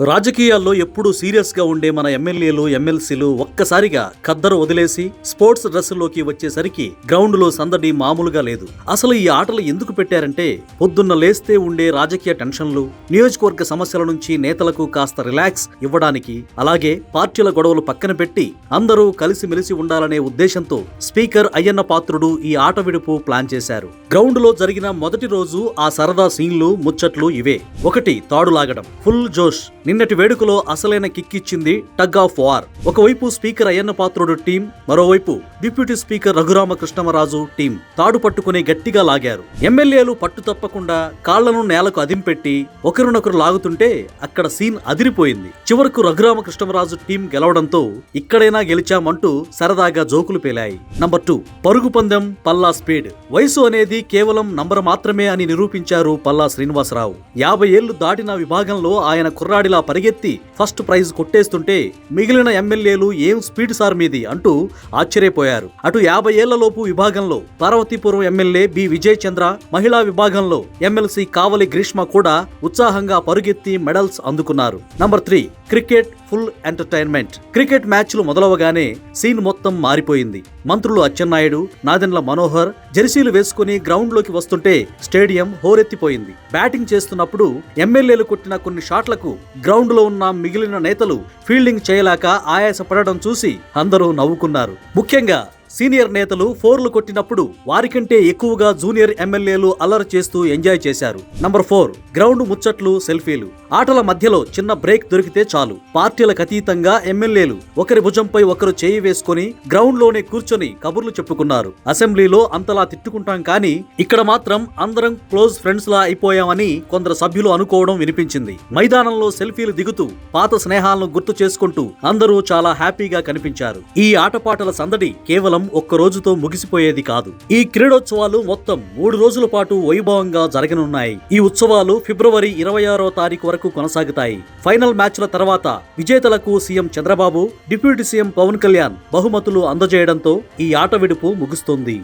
రాజకీయాల్లో ఎప్పుడూ సీరియస్ గా ఉండే మన ఎమ్మెల్యేలు ఎమ్మెల్సీలు ఒక్కసారిగా ఖద్దరు వదిలేసి స్పోర్ట్స్ డ్రెస్సుల్లోకి వచ్చేసరికి గ్రౌండ్ లో సందడి మామూలుగా లేదు. అసలు ఈ ఆటలు ఎందుకు పెట్టారంటే పొద్దున్న లేస్తే ఉండే రాజకీయ టెన్షన్లు, నియోజకవర్గ సమస్యల నుంచి నేతలకు కాస్త రిలాక్స్ ఇవ్వడానికి, అలాగే పార్టీల గొడవలు పక్కన పెట్టి అందరూ కలిసిమెలిసి ఉండాలనే ఉద్దేశంతో స్పీకర్ అయ్యన్న పాత్రుడు ఈ ఆట విడుపు ప్లాన్ చేశారు. గ్రౌండ్ లో జరిగిన మొదటి రోజు ఆ సరదా సీన్లు, ముచ్చట్లు ఇవే. ఒకటి, తాడు లాగడం, ఫుల్ జోష్. నిన్నటి వేడుకలో అసలైన కిక్కిచ్చింది టగ్ ఆఫ్ వార్. ఒకవైపు స్పీకర్ అయ్యన్న పాత్రుడు టీం, మరోవైపు డిప్యూటీ స్పీకర్ రఘురామకృష్ణమరాజు టీం తాడు పట్టుకుని గట్టిగా లాగారు. ఎమ్మెల్యేలు పట్టు తప్పకుండా కాళ్లను నేలకు అదింపెట్టి ఒకరినొకరు లాగుతుంటే అక్కడ సీన్ అదిరిపోయింది. చివరకు రఘురామకృష్ణమరాజు టీం గెలవడంతో ఇక్కడైనా గెలిచామంటూ సరదాగా జోకులు పేలాయి. నంబర్ 2, పరుగు పందెం పల్లా స్పీడ్. వయసు అనేది కేవలం నంబర్ మాత్రమే అని నిరూపించారు పల్లా శ్రీనివాసరావు. 50 ఏళ్లు దాటిన విభాగంలో ఆయన కుర్రాడిలా పరిగెత్తి ఫస్ట్ ప్రైజ్ కొట్టేస్తుంటే మిగిలిన ఎమ్మెల్యేలు ఏం స్పీడ్ సార్ మీది అంటూ ఆశ్చర్యపోయారు. అటు 50 ఏళ్లలోపు విభాగంలో పార్వతీపురం ఎమ్మెల్యే బి విజయ్ చంద్ర, మహిళా విభాగంలో ఎమ్మెల్సీ కావలి గ్రీష్మ కూడా ఉత్సాహంగా పరుగెత్తి మెడల్స్ అందుకున్నారు. Number 3, cricket full entertainment. Cricket మ్యాచ్లు మొదలవగానే సీన్ మొత్తం మారిపోయింది. మంత్రులు అచ్చెన్నాయుడు, నాదెండ్ల మనోహర్ జెర్సీలు వేసుకుని గ్రౌండ్ లోకి వస్తుంటే స్టేడియం హోరెత్తిపోయింది. బ్యాటింగ్ చేస్తున్నప్పుడు ఎమ్మెల్యేలు కొట్టిన కొన్ని షాట్లకు గ్రౌండ్ లో ఉన్న మిగిలిన నేతలు ఫీల్డింగ్ చేయలేక ఆయాసపడడం చూసి అందరూ నవ్వుకున్నారు. ముఖ్యంగా సీనియర్ నేతలు 4లు కొట్టినప్పుడు వారికంటే ఎక్కువగా జూనియర్ ఎమ్మెల్యేలు అల్లరి చేస్తూ ఎంజాయ్ చేశారు. నంబర్ 4, గ్రౌండ్ ముచ్చట్లు, సెల్ఫీలు. ఆటల మధ్యలో చిన్న బ్రేక్ దొరికితే చాలు పార్టీలకు అతీతంగా ఎమ్మెల్యేలు ఒకరి భుజంపై ఒకరు చేయి వేసుకుని గ్రౌండ్ లోనే కూర్చొని కబుర్లు చెప్పుకున్నారు. అసెంబ్లీలో అంతలా తిట్టుకుంటాం కానీ ఇక్కడ మాత్రం అందరం క్లోజ్ ఫ్రెండ్స్ లా అయిపోయామని కొందరు సభ్యులు అనుకోవడం వినిపించింది. మైదానంలో సెల్ఫీలు దిగుతూ పాత స్నేహాలను గుర్తు చేసుకుంటూ అందరూ చాలా హ్యాపీగా కనిపించారు. ఈ ఆటపాటల సందడి కేవలం ఒక్క రోజుతో ముగిసిపోయేది కాదు. ఈ క్రీడోత్సవాలు మొత్తం 3 రోజుల పాటు వైభవంగా జరగనున్నాయి. ఈ ఉత్సవాలు ఫిబ్రవరి 26వ తారీఖు వరకు కొనసాగుతాయి. ఫైనల్ మ్యాచ్ల తర్వాత విజేతలకు CM Chandrababu, deputy CM Pawan Kalyan బహుమతులు అందజేయడంతో ఈ ఆట విడుపు ముగుస్తుంది.